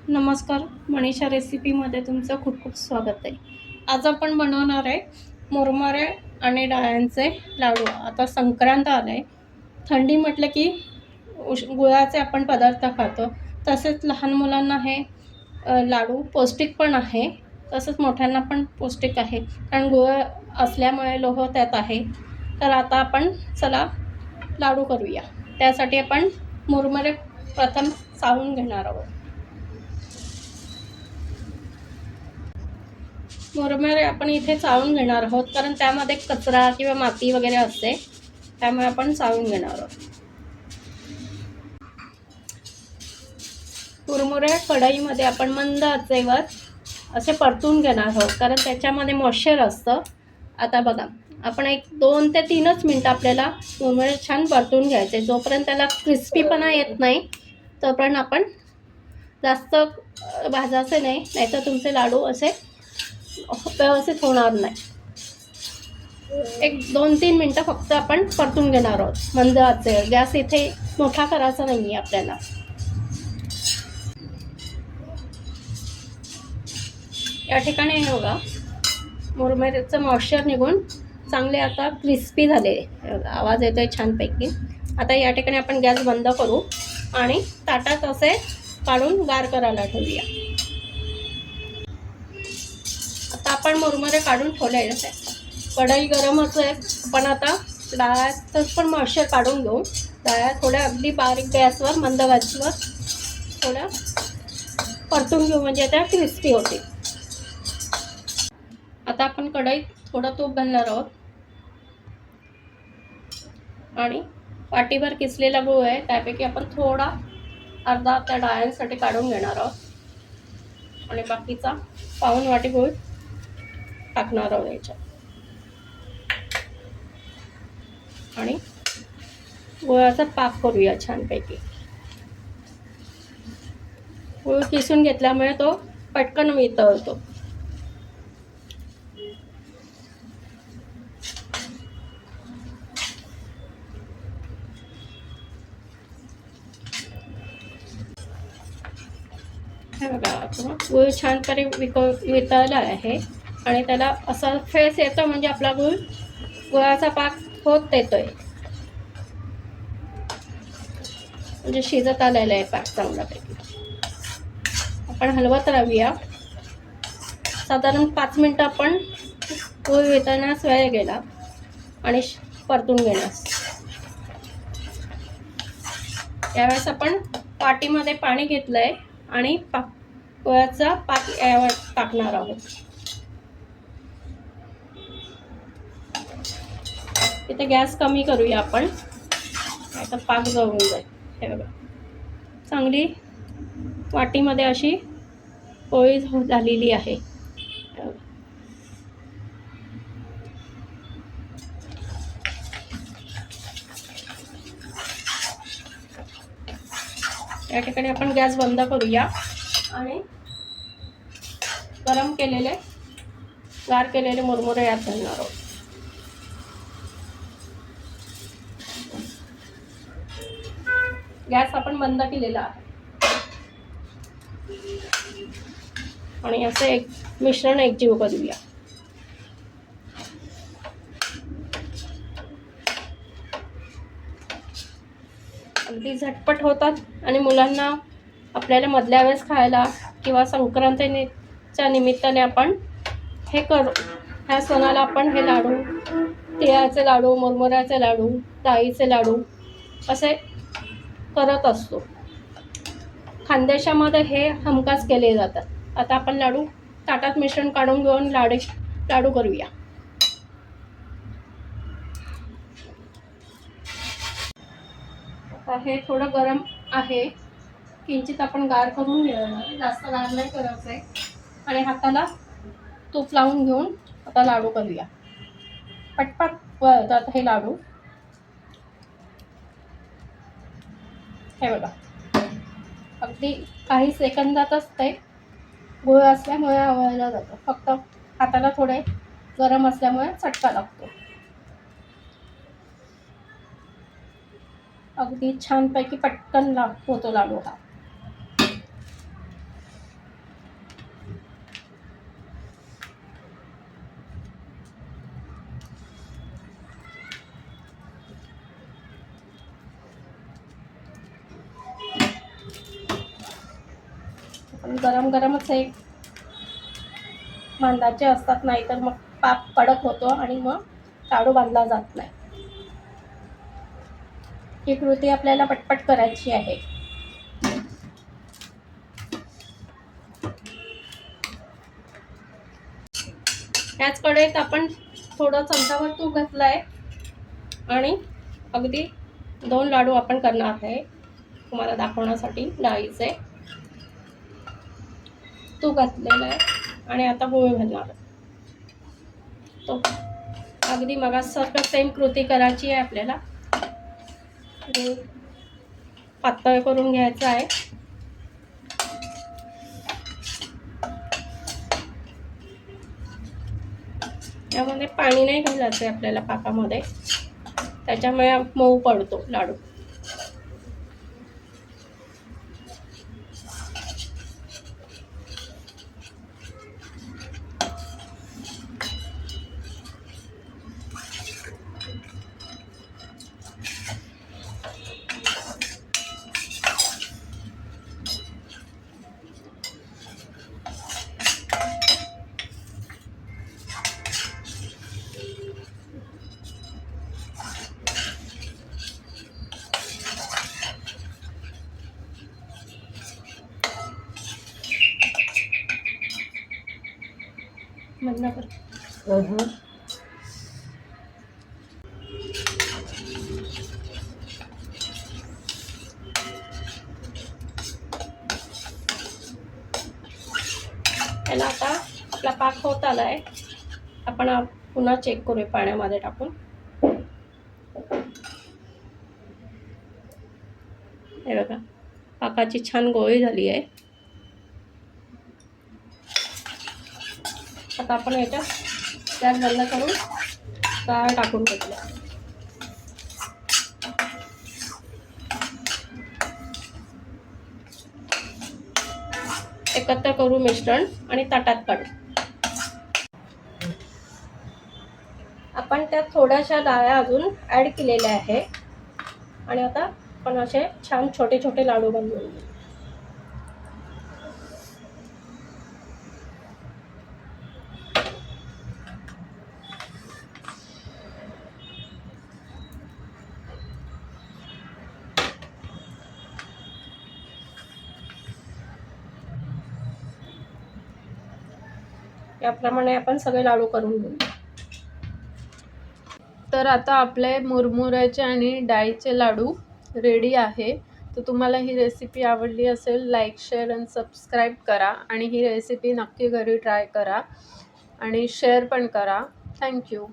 नमस्कार, मनीषा रेसिपीमध्ये तुमचं खूप खूप स्वागत आहे. आज आपण बनवणार आहे मुरमुरे आणि डाळ्यांचे लाडू. आता संक्रांत आलं आहे. थंडी म्हटलं की गुळाचे आपण पदार्थ खातो. तसेच लहान मुलांना हे लाडू पौष्टिक पण आहे. तसंच मोठ्यांना पण पौष्टिक आहे. कारण गुळ असल्यामुळे लोह त्यात आहे. तर आता आपण चला लाडू करूया. त्यासाठी आपण मुरमुरे प्रथम चाळून घेणार आहोत. मुरमुरे आपण इथे चाळून घेणार आहोत कारण त्यामध्ये कचरा किंवा माती वगैरे असते, त्यामुळे आपण चाळून घेणार आहोत. मुरमुरे कढईमध्ये आपण मंद आचेवर असे परतून घेणार आहोत कारण त्याच्यामध्ये मॉइश्चर असतं. आता बघा, आपण एक 2 ते 3च मिनटं आपल्याला मुरमुरे छान परतून घ्यायचे. जोपर्यंत त्याला क्रिस्पीपणा येत नाही तोपर्यंत आपण जास्त भाजायचे नाही, नाहीतर तुमचे लाडू असे व्यवस्थित होणार नाही. एक 2-3 मिनटं फक्त आपण परतून घेणार आहोत मंद आचेवर. गॅस इथे मोठा करायचा नाही आहे आपल्याला. या ठिकाणी हे बघा, मुरमुऱ्याचं मॉइश्चर निघून चांगले आता क्रिस्पी झाले. आवाज येतोय छानपैकी. आता या ठिकाणी आपण गॅस बंद करू आणि ताटात असे काढून गार करायला ठेवूया. आता आपण मुरमुरे काढून ठेवले. कढई गरमच आहे. आपण आता डाळ्याचं पण मॉइश्चर काढून घेऊ. डाळ्या थोड्या अगदी बारीक गॅसवर मंद गॅसवर थोड्या परतून घेऊ, म्हणजे त्या क्रिस्पी होतील. आता आपण कढईत थोडं तूप घालणार आहोत आणि वाटीभर किसलेला गूळ आहे त्यापैकी आपण थोडा अर्धा त्या डाळ्यांसाठी काढून घेणार आहोत आणि बाकीचा पाऊण वाटी गूळ टाकणार आहोत याच्यात. आणि गुळाचा पाक करूया छानपैकी. गूळ किसून घेतल्यामुळे तो पटकन वितळतो. हे बघा, गूळ छानपणे वितळला आहे आणि त्याला असा फेस येतो, म्हणजे आपला गुळाचा पाक होत येतोय, म्हणजे शिजत आलेला आहे पाक चांगल्यापैकी. आपण हलवत राहूया. साधारण 5 मिनटं आपण गूळ वितळण्यास वेळ गेला आणि परतून घेण्यास. यावेळेस आपण वाटीमध्ये पाणी घेतलंय आणि गुळाचा पाक यावर टाकणार आहोत. इथे गॅस कमी करूया आपण, आता पाक जळून जाईल. हे बघा, चांगली वाटीमध्ये अशी पोळी झालेली आहे. या ठिकाणी आपण गॅस बंद करूया आणि गार केलेले मुरमुरे यात घालणार आहोत. गॅस आपण बंद केलेला आहे आणि असे एक मिश्रण एकजीव करूया. अगदी झटपट होतात आणि मुलांना आपल्याला मधल्या वेळेस खायला किंवा संक्रांतीच्या निमित्ताने आपण हे ह्या सणाला आपण हे लाडू, तिळाचे लाडू, मुरमुऱ्याचे लाडू, डाळीचे लाडू असे करत असतो. खानदेशामध्ये हे हमखास केले जातात. आता आपण लाडू ताटात मिश्रण काढून घेऊन लाडू करूया. आता हे थोडं गरम आहे, किंचित आपण गार करून घेऊया. जास्त गार नाही करायचं आहे. आणि हाताला तूप लावून घेऊन आता लाडू करूया. पटपट वळतात हे लाडू. हे बघा, अगदी काही सेकंदातच ते गुळ असल्यामुळे आवळला जातं. फक्त हाताला थोडे गरम असल्यामुळे चटका लागतो. अगदी छानपैकी पटकन होतो लाडू हा. पण गरम गरमच हे बांधायचे असतात, नाही तर मग पाक कडक होतो आणि मग लाडू बांधला जात नाही. ही कृती आपल्याला पटपट करायची आहे. याच कढईत आपण थोडं चमचाभर तूप घातलं आहे आणि अगदी 2 लाडू आपण करणार आहे तुम्हाला दाखवण्यासाठी. डाळीचे तूप घातलेलं आहे आणि आता गूळ घालणार. तो अगदी मगासारखं सेम कृती करायची आहे आपल्याला. गूळ पातळ करून घ्यायचं आहे. यामध्ये पाणी नाही घालायचं आहे आपल्याला पाकामध्ये, त्याच्यामुळे मऊ पडतो लाडू. म्हणणार त्याला आता आपला पाक होत आला आहे. आपण पुन्हा चेक करूया पाण्यामध्ये टाकून. हे बघा, पाकाची छान गोळी झाली आहे. आता आपण याच्यात गॅस बंद करून डाळ टाकून घेतल्या. एकत्र करू मिश्रण आणि ताटात काढू. आपण त्यात थोड्याशा डाळ्या अजून ॲड केलेल्या आहे आणि आता आपण असे छान छोटे छोटे लाडू बनवून घेऊ. याप्रमाणे आपण सगळे लाडू करून घेऊ. तर आता आपले मुरमुऱ्याचे आणि डाळीचे लाडू रेडी आहे. तर तुम्हाला ही रेसिपी आवडली असेल, लाईक, शेअर आणि सबस्क्राईब करा आणि ही रेसिपी नक्की घरी ट्राय करा आणि शेअर पण करा. थँक्यू.